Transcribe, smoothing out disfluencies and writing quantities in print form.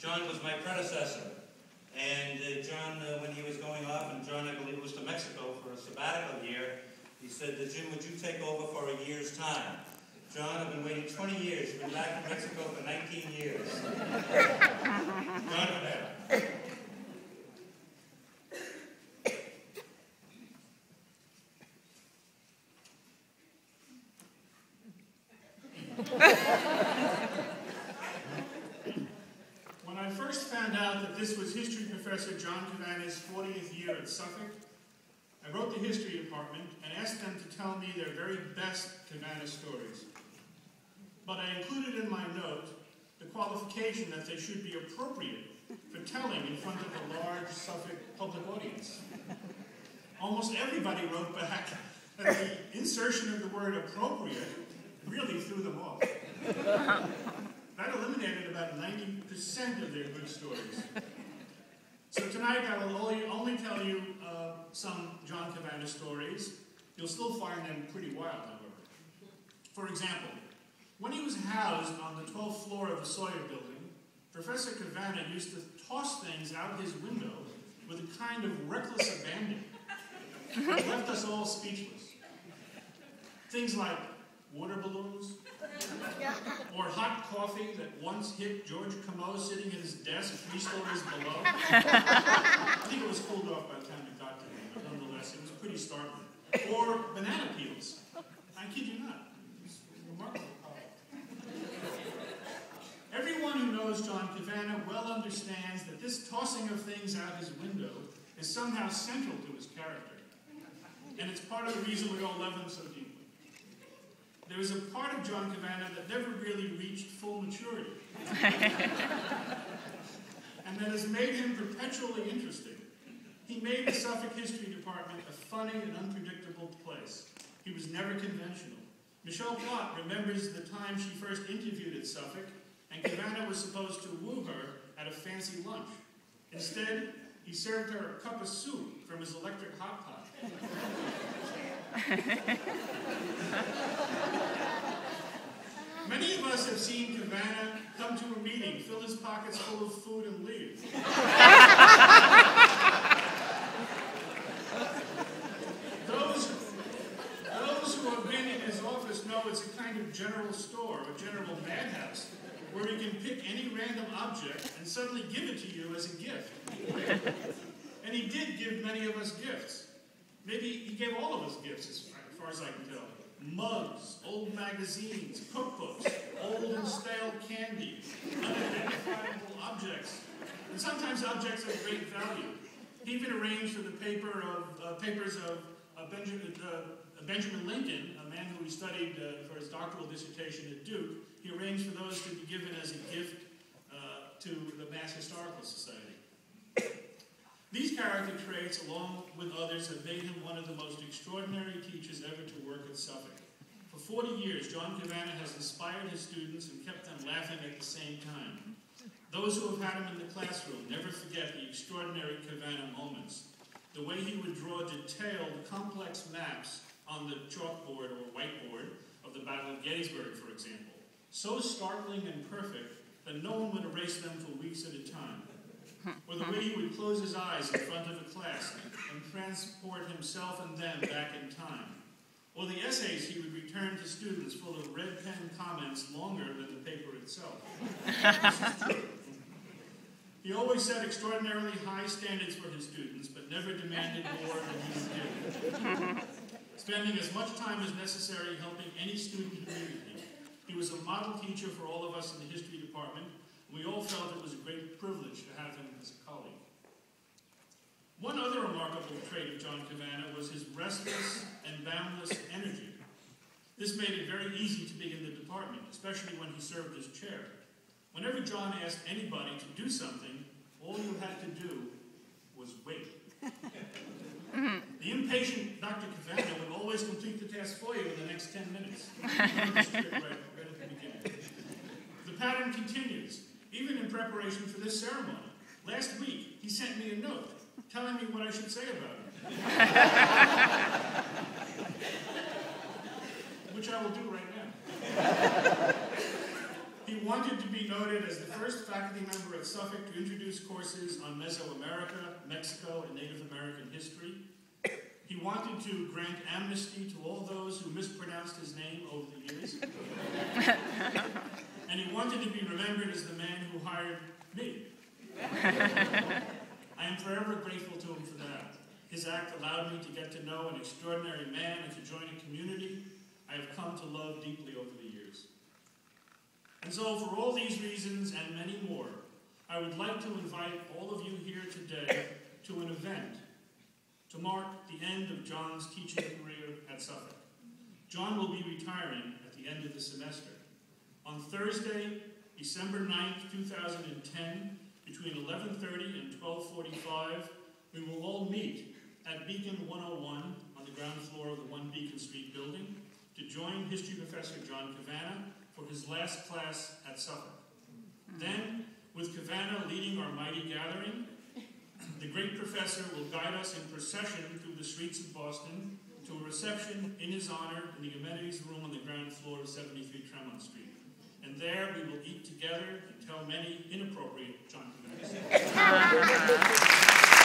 John was my predecessor, and John, when he was going off, and John, I believe, was to Mexico for a sabbatical year, he said, Jim, would you take over for a year's time? John, I've been waiting 20 years. You've been back in Mexico for 19 years. John Cavanagh. When I first found out that this was history professor John Cavanagh's 40th year at Suffolk, I wrote the history department and asked them to tell me their very best Cavanagh stories. But I included in my note the qualification that they should be appropriate for telling in front of a large Suffolk public audience. Almost everybody wrote back that the insertion of the word appropriate really threw them off. That eliminated about 90% of their good stories. So tonight I will only tell you some John Cavanagh stories. You'll still find them pretty wild, however. For example, when he was housed on the 12th floor of the Sawyer building, Professor Cavanagh used to toss things out his window with a kind of reckless abandon. It left us all speechless. Things like water balloons, or hot coffee that once hit George Cavanagh sitting at his desk 3 stories below. I think it was cooled off by the time it got to him, but nonetheless, it was pretty startling. Or banana peels. I kid you not. It was remarkable. Everyone who knows John Cavanagh well understands that this tossing of things out his window is somehow central to his character. And it's part of the reason we all love him so deeply. There is a part of John Cavanagh that never really reached full maturity. And that has made him perpetually interesting. He made the Suffolk History Department a funny and unpredictable place. He was never conventional. Michelle Plott remembers the time she first interviewed at Suffolk, and Cavanagh was supposed to woo her at a fancy lunch. Instead, he served her a cup of soup from his electric hot pot. Many of us have seen Cavanagh come to a meeting, fill his pockets full of food, and leave. Those who have been in his office know it's a kind of general store, a general madhouse, where you can pick any random object and suddenly give it to you as a gift. And he did give many of us gifts. Maybe he gave all of us gifts, as far as I can tell. Mugs, old magazines, cookbooks, old and stale candy, unidentifiable objects, and sometimes objects of great value. He even arranged for the papers of Benjamin Lincoln, a man who he studied for his doctoral dissertation at Duke. He arranged for those to be given as a gift to the Mass Historical Society. These character traits, along with others, have made him one of the most extraordinary teachers ever to work at Suffolk. For 40 years, John Cavanagh has inspired his students and kept them laughing at the same time. Those who have had him in the classroom never forget the extraordinary Cavanagh moments. The way he would draw detailed, complex maps on the chalkboard or whiteboard of the Battle of Gettysburg, for example. So startling and perfect that no one would erase them for weeks at a time. Or the way he would close his eyes in front of a class and transport himself and them back in time. Or the essays he would return to students full of red pen comments longer than the paper itself. This is true. He always set extraordinarily high standards for his students, but never demanded more than he would give. Spending as much time as necessary helping any student who needed him. He was a model teacher for all of us in the history department. We all felt it was a great privilege to have him as a colleague. One other remarkable trait of John Cavanagh was his restless and boundless energy. This made it very easy to be in the department, especially when he served as chair. Whenever John asked anybody to do something, all you had to do was wait. The impatient Dr. Cavanagh would always complete the task for you in the next 10 minutes. Right at the beginning. The pattern continues. Even in preparation for this ceremony. Last week, he sent me a note telling me what I should say about him. Which I will do right now. He wanted to be noted as the first faculty member at Suffolk to introduce courses on Mesoamerica, Mexico, and Native American history. He wanted to grant amnesty to all those who mispronounced his name over the years. And he wanted to be remembered as the man who hired me. I am forever grateful to him for that. His act allowed me to get to know an extraordinary man and to join a community I have come to love deeply over the years. And so, for all these reasons and many more, I would like to invite all of you here today to an event to mark the end of John's teaching career at Suffolk. John will be retiring at the end of the semester. On Thursday, December 9th, 2010, between 11:30 and 12:45, we will all meet at Beacon 101 on the ground floor of the 1 Beacon Street building to join history professor John Cavanagh for his last class at Suffolk. Then, with Cavanagh leading our mighty gathering, the great professor will guide us in procession through the streets of Boston to a reception in his honor in the amenities room on the ground floor of 73 Tremont Street. And there we will eat together and tell many inappropriate John Cavanagh stories.